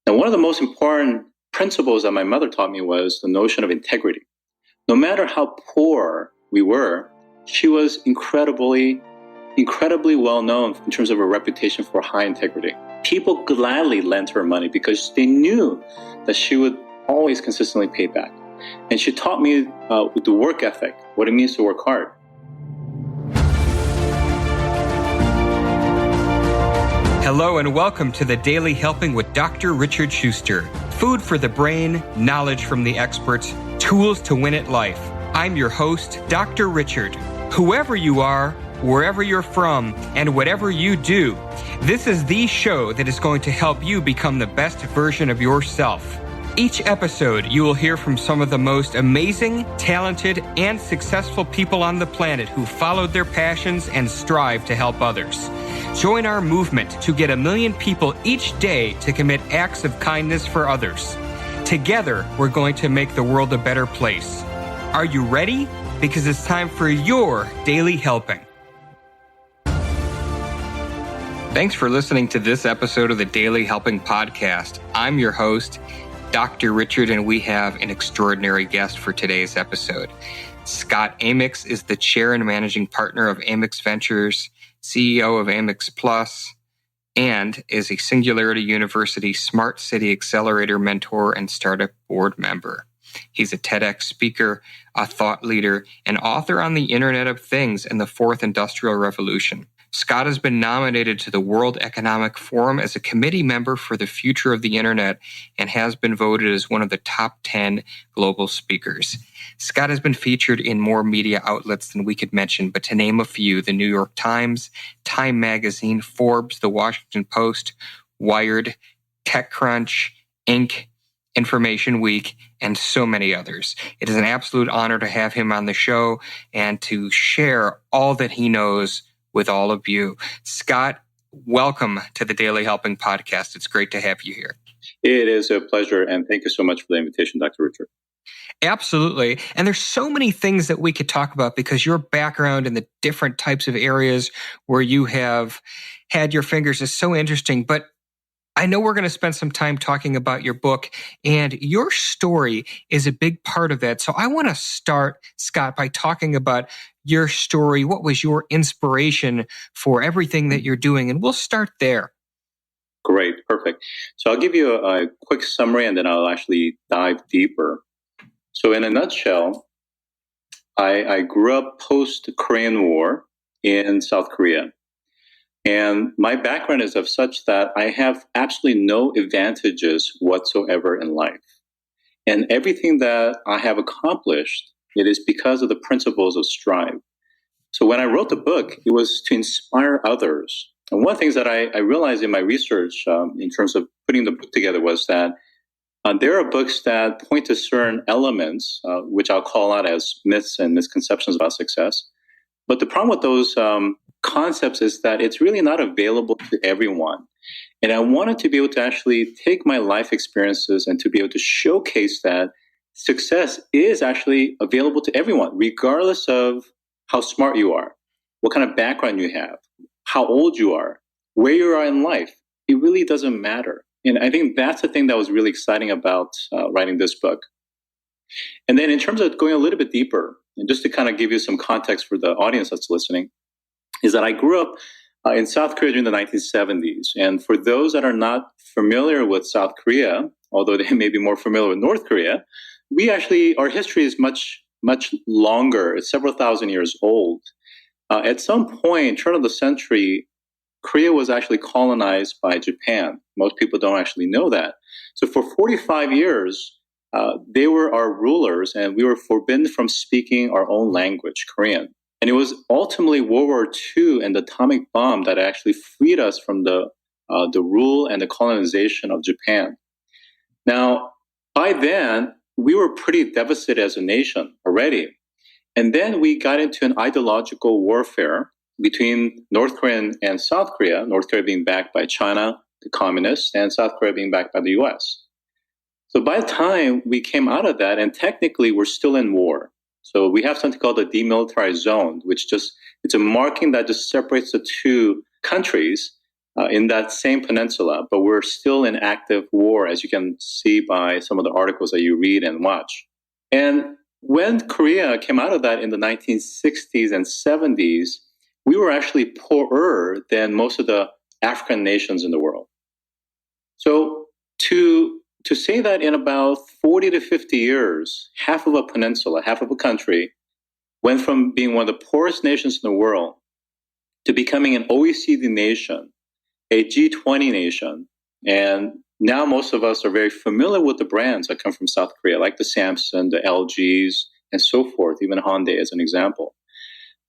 Now, one of the most important principles that my mother taught me was the notion of integrity. No matter how poor we were, she was incredibly well known in terms of her reputation for high integrity. People gladly lent her money because they knew that she would always consistently pay back. And she taught me with the work ethic, what it means to work hard. Hello and welcome to the Daily Helping with Dr. Richard Schuster. Food for the brain, knowledge from the experts, tools to win at life. I'm your host, Dr. Richard. Whoever you are, wherever you're from, and whatever you do, this is the show that is going to help you become the best version of yourself. Each episode, you will hear from some of the most amazing, talented, and successful people on the planet who followed their passions and strive to help others. Join our movement to get 1 million people each day to commit acts of kindness for others. Together, we're going to make the world a better place. Are you ready? Because it's time for your Daily Helping. Thanks for listening to this episode of the Daily Helping Podcast. I'm your host, Dr. Richard, and we have an extraordinary guest for today's episode. Scott Amyx is the chair and managing partner of Amyx Ventures, CEO of Amyx Plus, and is a Singularity University Smart City Accelerator mentor and startup board member. He's a TEDx speaker, a thought leader, and author on the Internet of Things and the Fourth Industrial Revolution. Scott has been nominated to the World Economic Forum as a committee member for the future of the Internet and has been voted as one of the top 10 global speakers. Scott has been featured in more media outlets than we could mention, but to name a few, the New York Times, Time Magazine, Forbes, The Washington Post, Wired, TechCrunch, Inc., Information Week, and so many others. It is an absolute honor to have him on the show and to share all that he knows with all of you. Scott, welcome to the Daily Helping Podcast. It's great to have you here. It is a pleasure, and thank you so much for the invitation, Dr. Richard. Absolutely. And there's so many things that we could talk about because your background in the different types of areas where you have had your fingers is so interesting. But I know we're going to spend some time talking about your book, and your story is a big part of that. So I want to start, Scott, by talking about your story. What was your inspiration for everything that you're doing? And we'll start there. Great. Perfect. So I'll give you a quick summary, and then I'll actually dive deeper. So in a nutshell, I grew up post-Korean War in South Korea. And my background is of such that I have absolutely no advantages whatsoever in life. And everything that I have accomplished, it is because of the principles of strive. So when I wrote the book, it was to inspire others. And one of the things that I realized in my research in terms of putting the book together was that there are books that point to certain elements, which I'll call out as myths and misconceptions about success. But the problem with those concepts is that it's really not available to everyone. And I wanted to be able to actually take my life experiences and to be able to showcase that success is actually available to everyone, regardless of how smart you are, what kind of background you have, how old you are, where you are in life. It really doesn't matter. And I think that's the thing that was really exciting about writing this book. And then in terms of going a little bit deeper, and just to kind of give you some context for the audience that's listening, is that I grew up in South Korea during the 1970s. And for those that are not familiar with South Korea, although they may be more familiar with North Korea, our history is much longer. It's several thousand years old. At some point, turn of the century, Korea was actually colonized by Japan. Most people don't actually know that. So for 45 years, they were our rulers, and we were forbidden from speaking our own language, Korean. And it was ultimately World War II and the atomic bomb that actually freed us from the rule and the colonization of Japan. Now, by then, we were pretty devastated as a nation already. And then we got into an ideological warfare between North Korea and South Korea, North Korea being backed by China, the communists, and South Korea being backed by the US. So by the time we came out of that, and technically we're still in war. So we have something called the demilitarized zone, which it's a marking that just separates the two countries. in that same peninsula, but we're still in active war, as you can see by some of the articles that you read and watch. And when Korea came out of that in the 1960s and 70s, we were actually poorer than most of the African nations in the world. So to say that in about 40 to 50 years, half of a peninsula, half of a country, went from being one of the poorest nations in the world to becoming an OECD nation, a G20 nation, and now most of us are very familiar with the brands that come from South Korea, like the Samsung, the LGs, and so forth, even Hyundai as an example.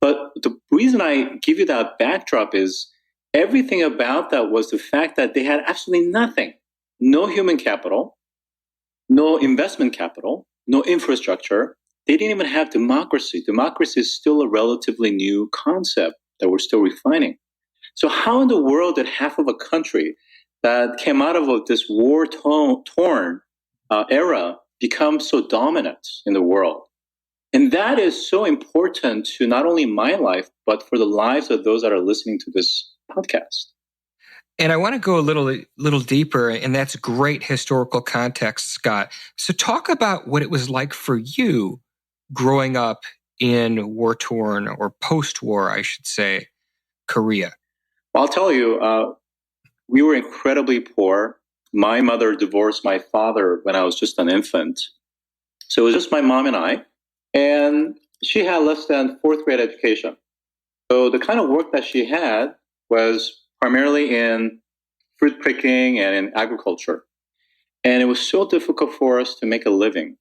But the reason I give you that backdrop is everything about that was the fact that they had absolutely nothing. No human capital, no investment capital, no infrastructure. They didn't even have democracy. Democracy is still a relatively new concept that we're still refining. So how in the world did half of a country that came out of this war-torn era become so dominant in the world? And that is so important to not only my life, but for the lives of those that are listening to this podcast. And I want to go a little deeper, and that's great historical context, Scott. So talk about what it was like for you growing up in war-torn or post-war, I should say, Korea. Well, I'll tell you, we were incredibly poor. My mother divorced my father when I was just an infant. So it was just my mom and I. And she had less than fourth grade education. So the kind of work that she had was primarily in fruit picking and in agriculture. And it was so difficult for us to make a living,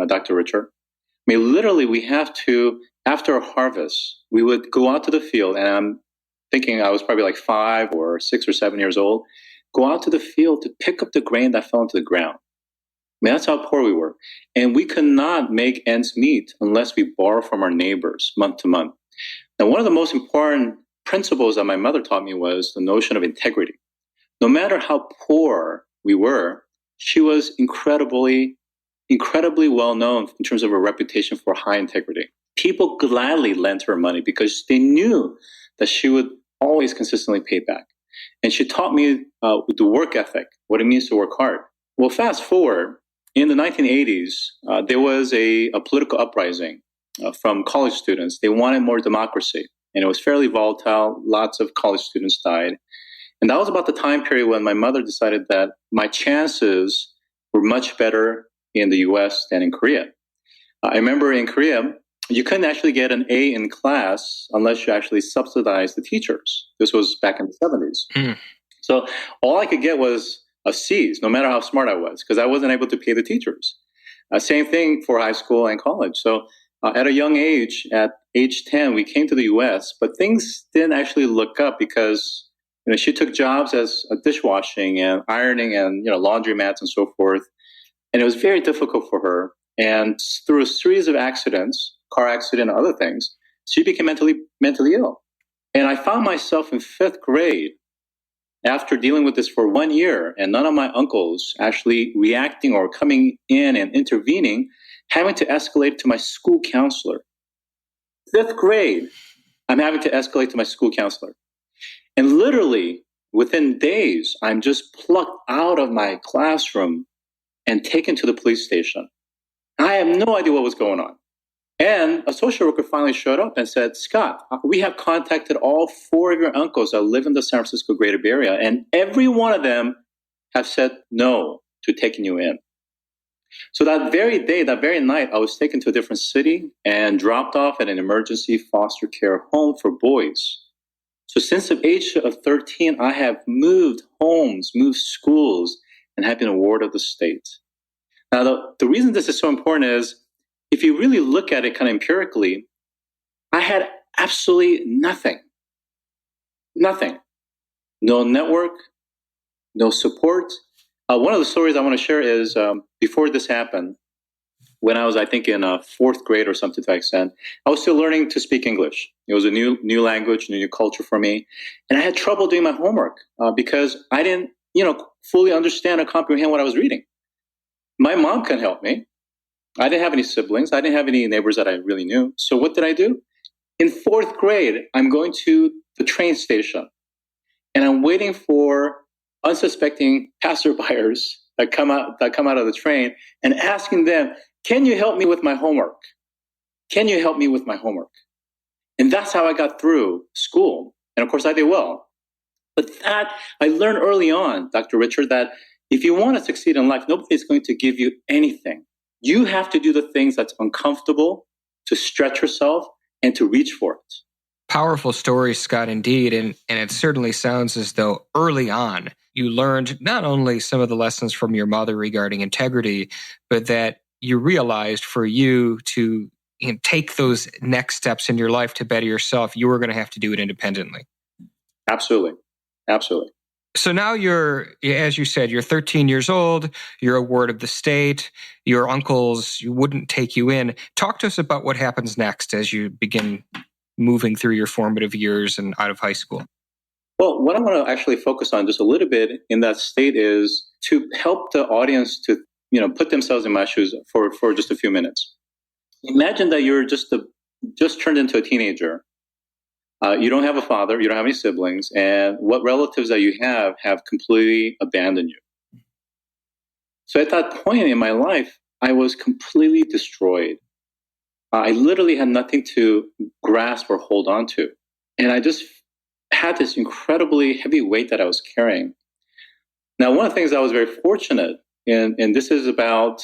Dr. Richard. I mean, literally, we have to, after a harvest, we would go out to the field, and I'm thinking I was probably like 5 or 6 or 7 years old, go out to the field to pick up the grain that fell into the ground. I mean, that's how poor we were. And we could not make ends meet unless we borrow from our neighbors month to month. Now, one of the most important principles that my mother taught me was the notion of integrity. No matter how poor we were, she was incredibly well known in terms of her reputation for high integrity. People gladly lent her money because they knew that she would always consistently pay back. And she taught me the work ethic, what it means to work hard. Well, fast forward, in the 1980s, there was a political uprising from college students. They wanted more democracy, and it was fairly volatile. Lots of college students died. And that was about the time period when my mother decided that my chances were much better in the US than in Korea. I remember in Korea, you couldn't actually get an A in class unless you actually subsidized the teachers. This was back in the 70s. So all I could get was a C's, no matter how smart I was, because I wasn't able to pay the teachers. Same thing for high school and college. So at a young age, at age 10, we came to the US, but things didn't actually look up because she took jobs as dishwashing and ironing and laundromats and so forth. And it was very difficult for her. And through a series of accidents, car accident and other things, she became mentally ill. And I found myself in 5th grade after dealing with this for 1 year, and none of my uncles actually reacting or coming in and intervening, having to escalate to my school counselor. 5th grade, I'm having to escalate to my school counselor. And literally, within days, I'm just plucked out of my classroom and taken to the police station. I have no idea what was going on. And a social worker finally showed up and said, Scott, we have contacted all 4 of your uncles that live in the San Francisco Greater Bay Area, and every one of them have said no to taking you in. So that very day, that very night, I was taken to a different city and dropped off at an emergency foster care home for boys. So since the age of 13, I have moved homes, moved schools, and have been a ward of the state. Now, the reason this is so important is, if you really look at it kind of empirically, I had absolutely nothing. Nothing. No network, no support. One of the stories I want to share is before this happened, when I was, I think, in 4th grade or something to that extent, I was still learning to speak English. It was a new language, new culture for me. And I had trouble doing my homework because I didn't, fully understand or comprehend what I was reading. My mom couldn't help me. I didn't have any siblings. I didn't have any neighbors that I really knew. So what did I do? In 4th grade, I'm going to the train station. and I'm waiting for unsuspecting passerbyers that come out of the train and asking them, "Can you help me with my homework? Can you help me with my homework?" And that's how I got through school. And of course, I did well. But that I learned early on, Dr. Richard, that if you want to succeed in life, nobody's going to give you anything. You have to do the things that's uncomfortable, to stretch yourself and to reach for it. Powerful story, Scott, indeed. And it certainly sounds as though early on you learned not only some of the lessons from your mother regarding integrity, but that you realized for you to take those next steps in your life to better yourself, you were going to have to do it independently. Absolutely. Absolutely. So now you're, as you said, you're 13 years old, you're a ward of the state, your uncles wouldn't take you in. Talk to us about what happens next as you begin moving through your formative years and out of high school. Well, what I want to actually focus on just a little bit in that state is to help the audience to, put themselves in my shoes for just a few minutes. Imagine that you're just turned into a teenager. You don't have a father, you don't have any siblings, and what relatives that you have completely abandoned you. So at that point in my life, I was completely destroyed. I literally had nothing to grasp or hold on to. And I just had this incredibly heavy weight that I was carrying. Now, one of the things I was very fortunate in, and this is about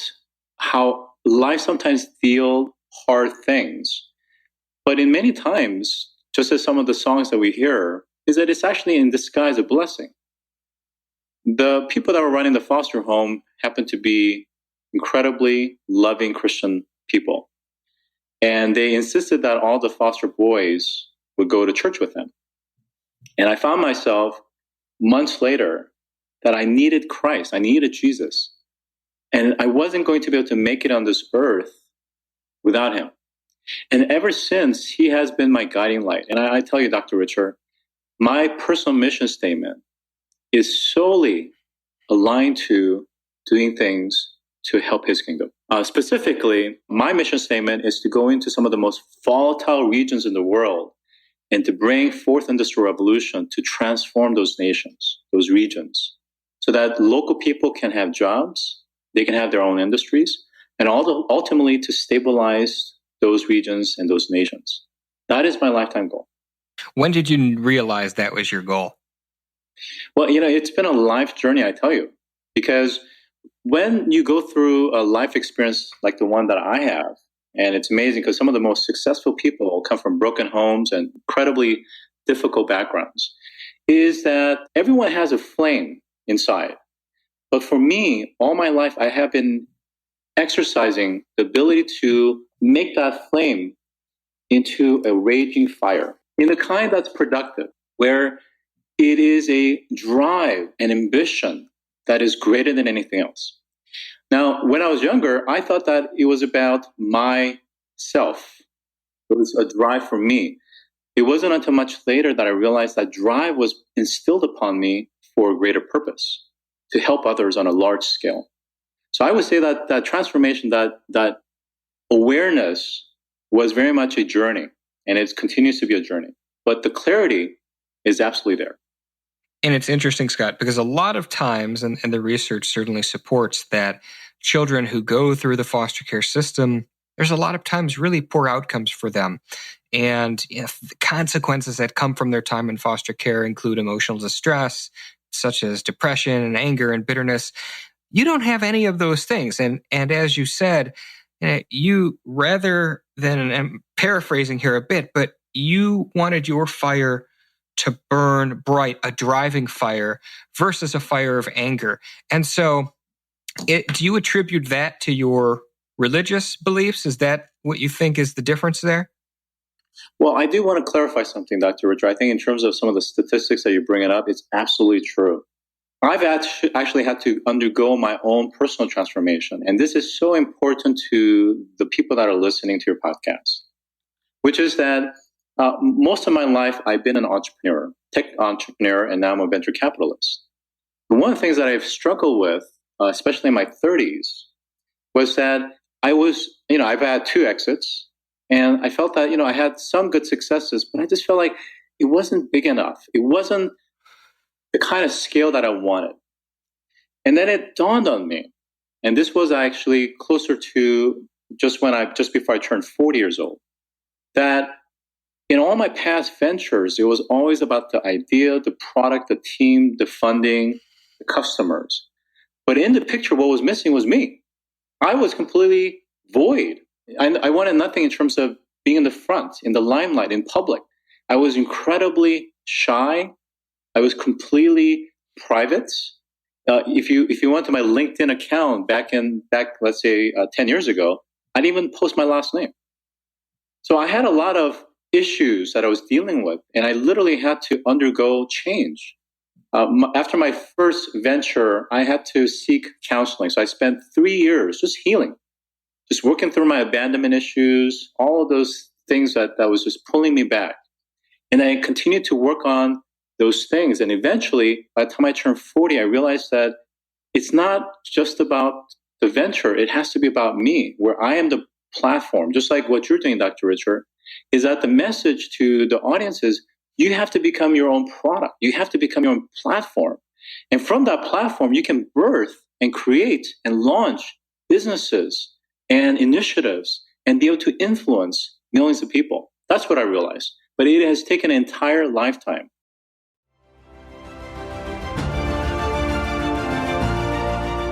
how life sometimes deals hard things. But in many times, just as some of the songs that we hear, is that it's actually in disguise a blessing. The people that were running the foster home happened to be incredibly loving Christian people. And they insisted that all the foster boys would go to church with them. And I found myself months later that I needed Christ. I needed Jesus. And I wasn't going to be able to make it on this earth without him. And ever since, he has been my guiding light. And I tell you, Dr. Richard, my personal mission statement is solely aligned to doing things to help his kingdom. Specifically, my mission statement is to go into some of the most volatile regions in the world and to bring fourth industrial revolution to transform those nations, those regions, so that local people can have jobs, they can have their own industries, and ultimately to stabilize those regions and those nations. That is my lifetime goal. When did you realize that was your goal? Well, it's been a life journey, I tell you, because when you go through a life experience like the one that I have, and it's amazing because some of the most successful people come from broken homes and incredibly difficult backgrounds, is that everyone has a flame inside. But for me, all my life, I have been exercising the ability to make that flame into a raging fire, in the kind that's productive, where it is a drive and ambition that is greater than anything else. Now, when I was younger, I thought that it was about myself. It was a drive for me. It wasn't until much later that I realized that drive was instilled upon me for a greater purpose, to help others on a large scale. So I would say that that transformation, that awareness was very much a journey, and it continues to be a journey. But the clarity is absolutely there. And it's interesting, Scott, because a lot of times, and the research certainly supports that children who go through the foster care system, there's a lot of times really poor outcomes for them. And the consequences that come from their time in foster care include emotional distress, such as depression and anger and bitterness. You don't have any of those things. And as you said, you, rather than, and I'm paraphrasing here a bit, but you wanted your fire to burn bright, a driving fire versus a fire of anger. And so do you attribute that to your religious beliefs? Is that what you think is the difference there? Well, I do want to clarify something, Dr. Richard. I think in terms of some of the statistics that you're bringing up, it's absolutely true. I've actually had to undergo my own personal transformation. And this is so important to the people that are listening to your podcast, which is that most of my life, I've been an entrepreneur, tech entrepreneur, and now I'm a venture capitalist. But one of the things that I've struggled with, especially in my 30s, was that I've had 2 exits, and I felt that, I had some good successes, but I just felt like it wasn't big enough. It wasn't the kind of scale that I wanted. And then it dawned on me, and this was actually closer to just before I turned 40 years old, that in all my past ventures, it was always about the idea, the product, the team, the funding, the customers. But in the picture, what was missing was me. I was completely void. I wanted nothing in terms of being in the front, in the limelight, in public. I was incredibly shy. I was completely private. If you went to my LinkedIn account back let's say 10 years ago, I didn't even post my last name. So I had a lot of issues that I was dealing with, and I literally had to undergo change. After my first venture, I had to seek counseling. So I spent 3 years just healing, just working through my abandonment issues, all of those things that was just pulling me back. And I continued to work on those things. And eventually, by the time I turned 40, I realized that it's not just about the venture. It has to be about me, where I am the platform, just like what you're doing, Dr. Richard, is that the message to the audience is you have to become your own product. You have to become your own platform. And from that platform, you can birth and create and launch businesses and initiatives and be able to influence millions of people. That's what I realized. But it has taken an entire lifetime.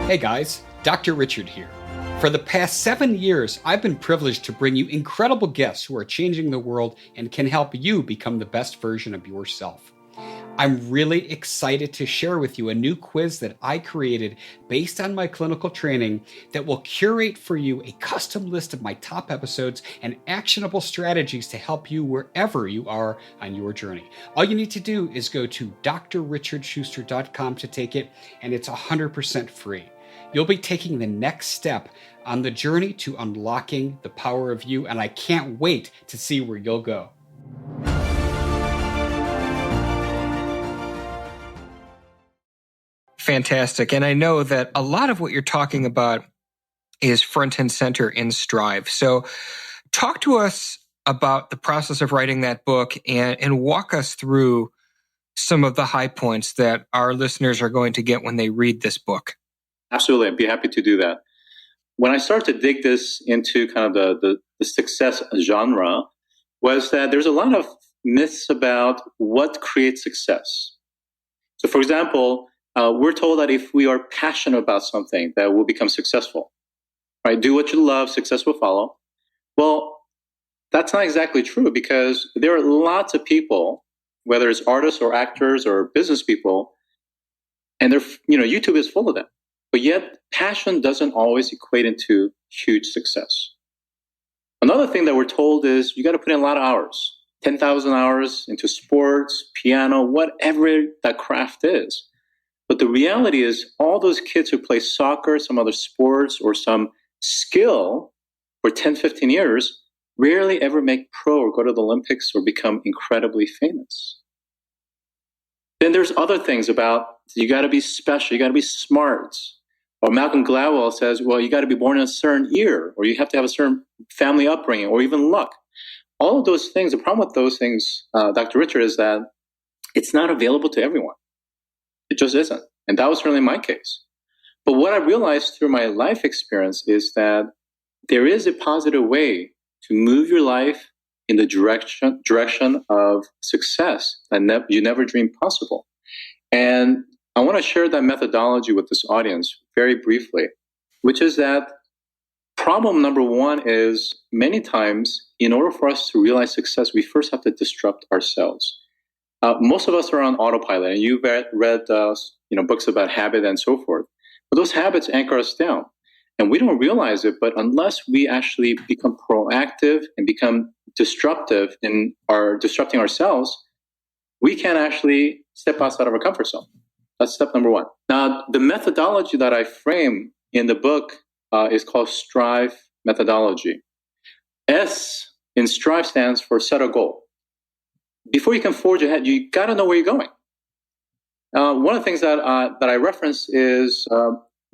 Hey guys, Dr. Richard here. For the past 7 years, I've been privileged to bring you incredible guests who are changing the world and can help you become the best version of yourself. I'm really excited to share with you a new quiz that I created based on my clinical training that will curate for you a custom list of my top episodes and actionable strategies to help you wherever you are on your journey. All you need to do is go to drrichardschuster.com to take it, and it's 100% free. You'll be taking the next step on the journey to unlocking the power of you, and I can't wait to see where you'll go. Fantastic. And I know that a lot of what you're talking about is front and center in Strive. So talk to us about the process of writing that book and walk us through some of the high points that our listeners are going to get when they read this book. Absolutely. I'd be happy to do that. When I started to dig this into kind of the success genre, was that there's a lot of myths about what creates success. So, for example, we're told that if we are passionate about something, that we'll become successful. Right? Do what you love, success will follow. Well, that's not exactly true, because there are lots of people, whether it's artists or actors or business people, and YouTube is full of them. But yet, passion doesn't always equate into huge success. Another thing that we're told is you got to put in a lot of hours, 10,000 hours into sports, piano, whatever that craft is. But the reality is all those kids who play soccer, some other sports, or some skill for 10, 15 years rarely ever make pro or go to the Olympics or become incredibly famous. Then there's other things about you got to be special, you got to be smart. Or Malcolm Gladwell says, well, you got to be born in a certain year, or you have to have a certain family upbringing, or even luck. All of those things, the problem with those things, Dr. Richard, is that it's not available to everyone. It just isn't. And that was certainly my case. But what I realized through my life experience is that there is a positive way to move your life in the direction of success that you never dreamed possible. And I want to share that methodology with this audience very briefly, which is that problem number one is many times, in order for us to realize success, we first have to disrupt ourselves. Most of us are on autopilot, and you've read books about habit and so forth. But those habits anchor us down, and we don't realize it. But unless we actually become proactive and become disruptive in disrupting ourselves, we can actually step outside of our comfort zone. That's step number one. Now, the methodology that I frame in the book is called Strive methodology. S in Strive stands for set a goal. Before you can forge ahead, you got to know where you're going. One of the things that I reference is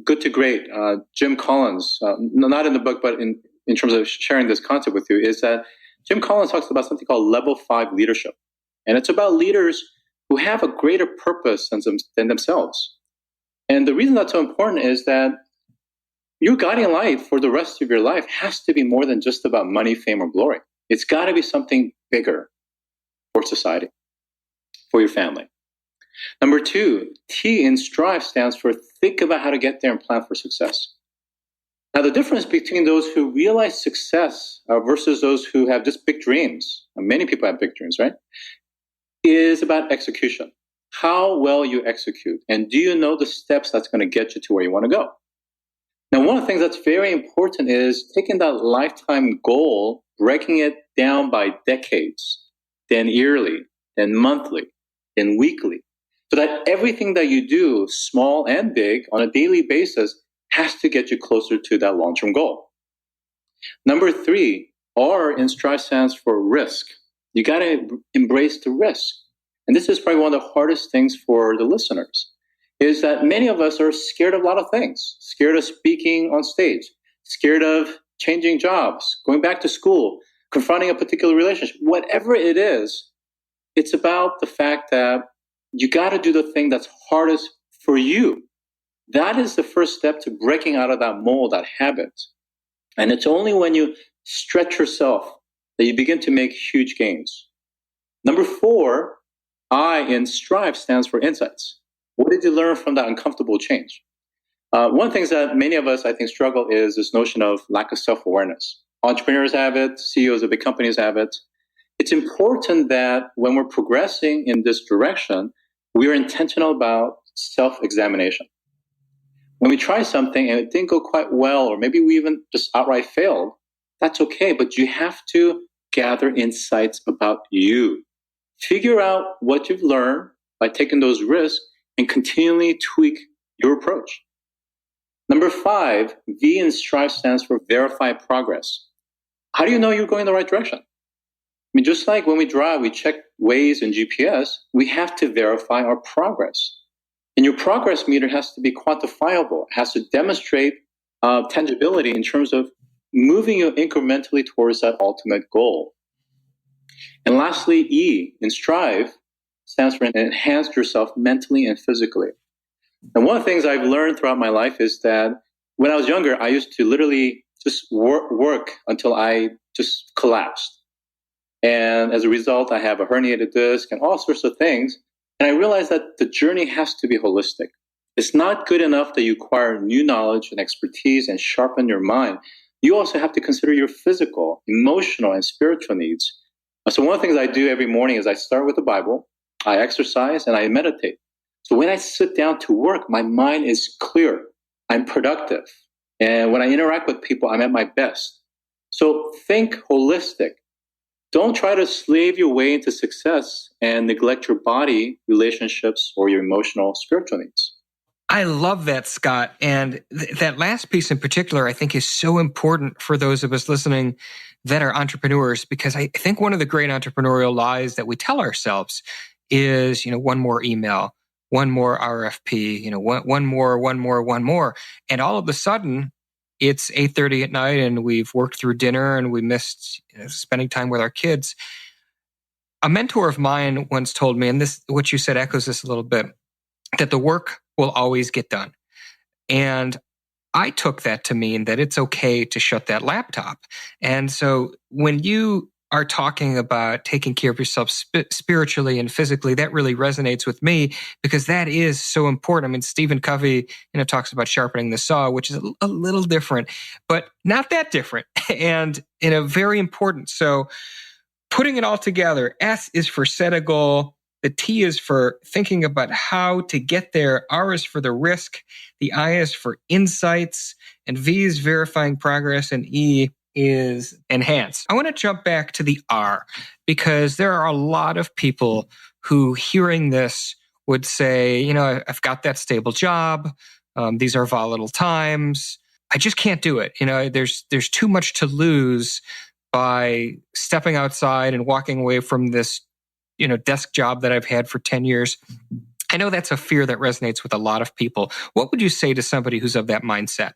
Good to Great. Jim Collins, not in the book, but in terms of sharing this concept with you, is that Jim Collins talks about something called level 5 leadership. And it's about leaders who have a greater purpose than themselves. And the reason that's so important is that your guiding light for the rest of your life has to be more than just about money, fame, or glory. It's got to be something bigger for society, for your family. Number 2, T in Strive stands for think about how to get there and plan for success. Now, the difference between those who realize success versus those who have just big dreams, and many people have big dreams, right, is about execution. How well you execute. And do you know the steps that's going to get you to where you want to go? Now, one of the things that's very important is taking that lifetime goal, breaking it down by decades, then yearly, then monthly, then weekly, so that everything that you do, small and big, on a daily basis, has to get you closer to that long-term goal. Number 3, R in Strive stands for risk. You got to embrace the risk. And this is probably one of the hardest things for the listeners, is that many of us are scared of a lot of things, scared of speaking on stage, scared of changing jobs, going back to school, confronting a particular relationship. Whatever it is, it's about the fact that you got to do the thing that's hardest for you. That is the first step to breaking out of that mold, that habit. And it's only when you stretch yourself that you begin to make huge gains. Number 4, I in Strive stands for insights. What did you learn from that uncomfortable change? One of the things that many of us, I think, struggle is this notion of lack of self-awareness. Entrepreneurs have it, CEOs of big companies have it. It's important that when we're progressing in this direction, we are intentional about self-examination. When we try something and it didn't go quite well, or maybe we even just outright failed, that's okay, but you have to gather insights about you. Figure out what you've learned by taking those risks and continually tweak your approach. Number 5, V in Strive stands for verify progress. How do you know you're going in the right direction? I mean, just like when we drive, we check Waze and GPS, we have to verify our progress. And your progress meter has to be quantifiable. It has to demonstrate tangibility in terms of moving you incrementally towards that ultimate goal. And lastly, E in Strive stands for enhance yourself mentally and physically. And one of the things I've learned throughout my life is that when I was younger, I used to literally just work until I just collapsed. And as a result, I have a herniated disc and all sorts of things. And I realized that the journey has to be holistic. It's not good enough that you acquire new knowledge and expertise and sharpen your mind. You also have to consider your physical, emotional, and spiritual needs. So one of the things I do every morning is I start with the Bible, I exercise, and I meditate. So when I sit down to work, my mind is clear. I'm productive. And when I interact with people, I'm at my best. So think holistic. Don't try to slave your way into success and neglect your body, relationships, or your emotional, spiritual needs. I love that, Scott. And that last piece in particular, I think is so important for those of us listening that are entrepreneurs, because I think one of the great entrepreneurial lies that we tell ourselves is, one more email, one more RFP, one more. And all of a sudden, it's 8:30 at night and we've worked through dinner and we missed spending time with our kids. A mentor of mine once told me, and this, what you said echoes this a little bit, that the work will always get done. And I took that to mean that it's okay to shut that laptop. And so when you are talking about taking care of yourself spiritually and physically, that really resonates with me because that is so important. I mean, Stephen Covey, talks about sharpening the saw, which is a little different, but not that different and very important. So putting it all together, S is for set a goal. The T is for thinking about how to get there. R is for the risk. The I is for insights. And V is verifying progress. And E is enhance. I want to jump back to the R because there are a lot of people who hearing this would say, I've got that stable job. These are volatile times. I just can't do it. There's too much to lose by stepping outside and walking away from this desk job that I've had for 10 years. I know that's a fear that resonates with a lot of people. What would you say to somebody who's of that mindset?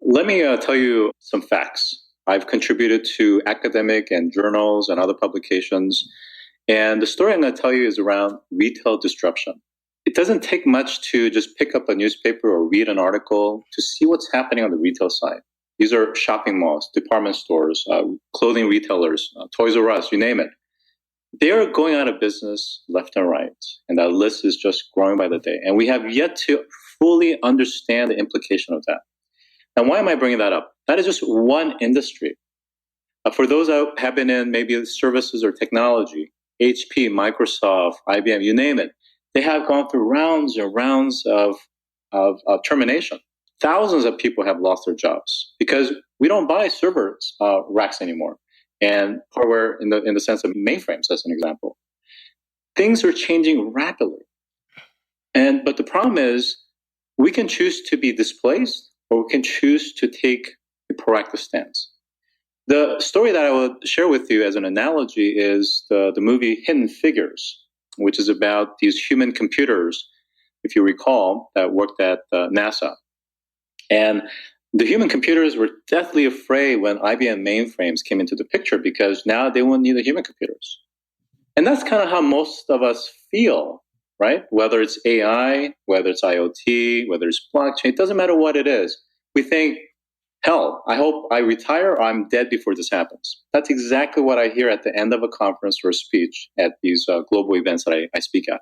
Let me tell you some facts. I've contributed to academic and journals and other publications. And the story I'm going to tell you is around retail disruption. It doesn't take much to just pick up a newspaper or read an article to see what's happening on the retail side. These are shopping malls, department stores, clothing retailers, Toys R Us, you name it. They are going out of business left and right. And that list is just growing by the day. And we have yet to fully understand the implication of that. And why am I bringing that up? That is just one industry. For those that have been in maybe services or technology, HP, Microsoft, IBM, you name it, they have gone through rounds and rounds of termination. Thousands of people have lost their jobs because we don't buy server racks anymore, and hardware in the sense of mainframes, as an example. Things are changing rapidly, but the problem is we can choose to be displaced, or we can choose to take a proactive stance. The story that I will share with you as an analogy is the movie Hidden Figures, which is about these human computers, if you recall, that worked at NASA. And the human computers were deathly afraid when IBM mainframes came into the picture because now they won't need the human computers. And that's kind of how most of us feel, right? Whether it's AI, whether it's IoT, whether it's blockchain, it doesn't matter what it is. We think, hell, I hope I retire or I'm dead before this happens. That's exactly what I hear at the end of a conference or a speech at these global events that I speak at.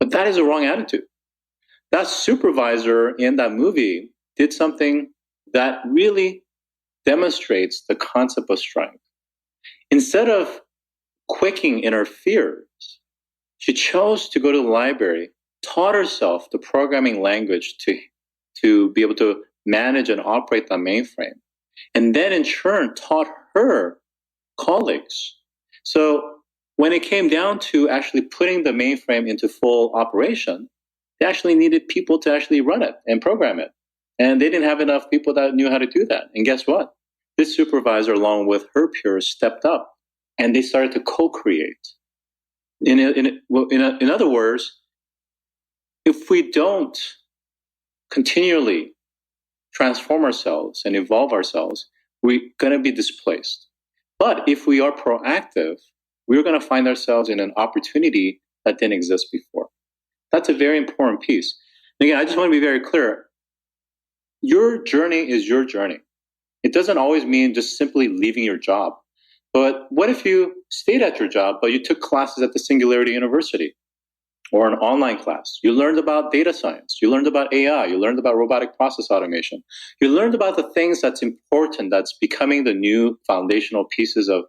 But that is a wrong attitude. That supervisor in that movie did something that really demonstrates the concept of strength. Instead of quaking in her fears, she chose to go to the library, taught herself the programming language to be able to manage and operate the mainframe, and then in turn taught her colleagues. So when it came down to actually putting the mainframe into full operation, they actually needed people to actually run it and program it. And they didn't have enough people that knew how to do that. And guess what? This supervisor, along with her peers, stepped up and they started to co-create. In other words, if we don't continually transform ourselves and evolve ourselves, we're going to be displaced. But if we are proactive, we're going to find ourselves in an opportunity that didn't exist before. That's a very important piece. And again, I just want to be very clear. Your journey is your journey. It doesn't always mean just simply leaving your job. But what if you stayed at your job, but you took classes at the Singularity University or an online class? You learned about data science. You learned about AI. You learned about robotic process automation. You learned about the things that's important, that's becoming the new foundational pieces of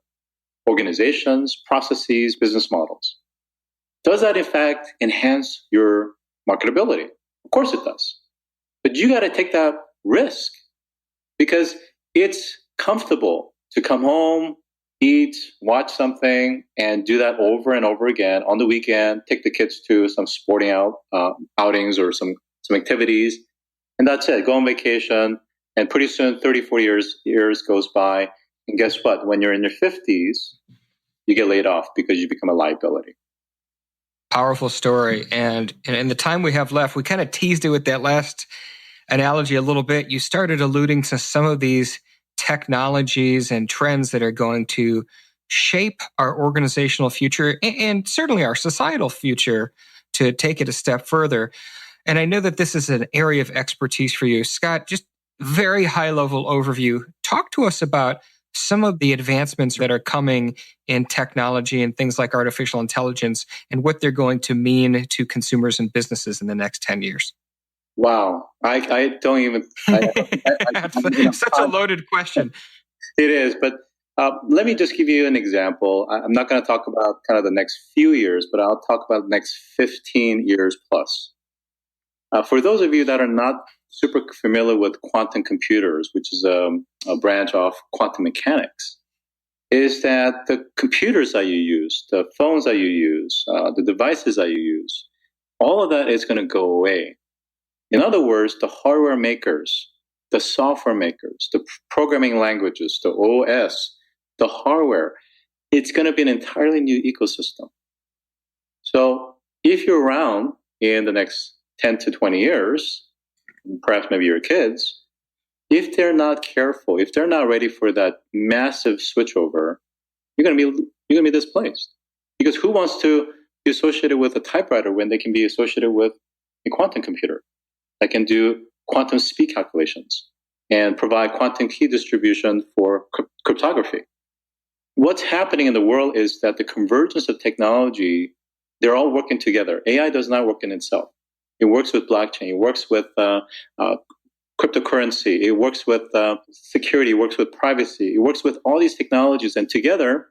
organizations, processes, business models. Does that, in fact, enhance your marketability? Of course it does. But you got to take that risk because it's comfortable to come home, eat, watch something, and do that over and over again on the weekend, take the kids to some sporting outings or some activities, and that's it. Go on vacation, and pretty soon, 30, 40 years goes by, and guess what? When you're in your 50s, you get laid off because you become a liability. Powerful story. And in the time we have left, we kind of teased it with that last analogy a little bit. You started alluding to some of these technologies and trends that are going to shape our organizational future and certainly our societal future to take it a step further. And I know that this is an area of expertise for you. Scott, just very high level overview. Talk to us about some of the advancements that are coming in technology and things like artificial intelligence and what they're going to mean to consumers and businesses in the next 10 years. Wow. I don't even... Such a loaded question. It is, but let me just give you an example. I'm not going to talk about kind of the next few years, but I'll talk about the next 15 years plus. For those of you that are not super familiar with quantum computers, which is a branch of quantum mechanics, is that the computers that you use, the phones that you use, the devices that you use, all of that is going to go away. In other words, the hardware makers, the software makers, the programming languages, the OS, the hardware, it's going to be an entirely new ecosystem. So if you're around in the next 10 to 20 years, perhaps maybe your kids, if they're not careful, if they're not ready for that massive switchover, you're going to be displaced. Because who wants to be associated with a typewriter when they can be associated with a quantum computer that can do quantum speed calculations and provide quantum key distribution for cryptography? What's happening in the world is that the convergence of technology, they're all working together. AI does not work in itself. It works with blockchain. It works with cryptocurrency. It works with security. It works with privacy. It works with all these technologies. And together,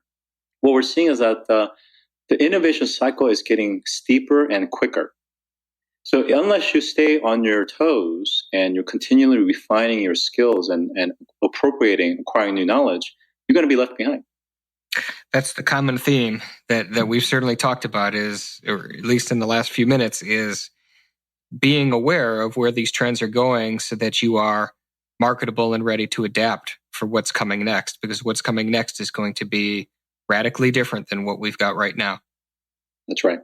what we're seeing is that the innovation cycle is getting steeper and quicker. So unless you stay on your toes and you're continually refining your skills and acquiring new knowledge, you're going to be left behind. That's the common theme that we've certainly talked about is, or at least in the last few minutes, is being aware of where these trends are going so that you are marketable and ready to adapt for what's coming next, because what's coming next is going to be radically different than what we've got right now. That's right.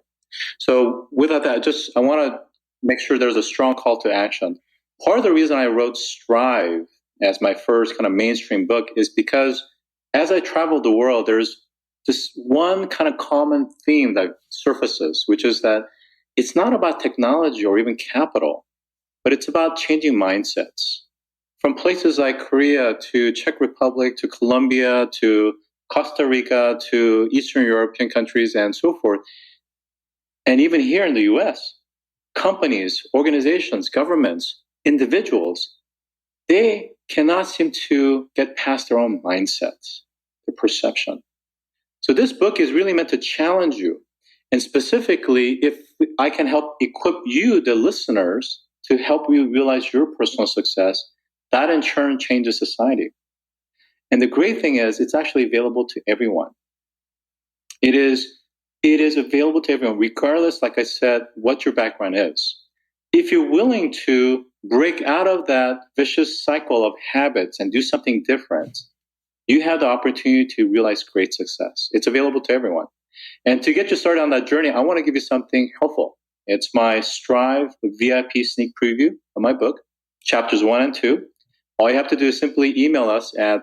So without that, I want to make sure there's a strong call to action. Part of the reason I wrote Strive as my first kind of mainstream book is because as I traveled the world, there's this one kind of common theme that surfaces, which is that it's not about technology or even capital, but it's about changing mindsets. From places like Korea to Czech Republic to Colombia to Costa Rica to Eastern European countries and so forth, and even here in the US, companies, organizations, governments, individuals, they cannot seem to get past their own mindsets, their perception. So this book is really meant to challenge you. And specifically, if I can help equip you, the listeners, to help you realize your personal success, that in turn changes society. And the great thing is it's actually available to everyone. It is available to everyone, regardless, like I said, what your background is. If you're willing to break out of that vicious cycle of habits and do something different, you have the opportunity to realize great success. It's available to everyone. And to get you started on that journey, I want to give you something helpful. It's my Strive VIP sneak preview of my book, chapters 1 and 2. All you have to do is simply email us at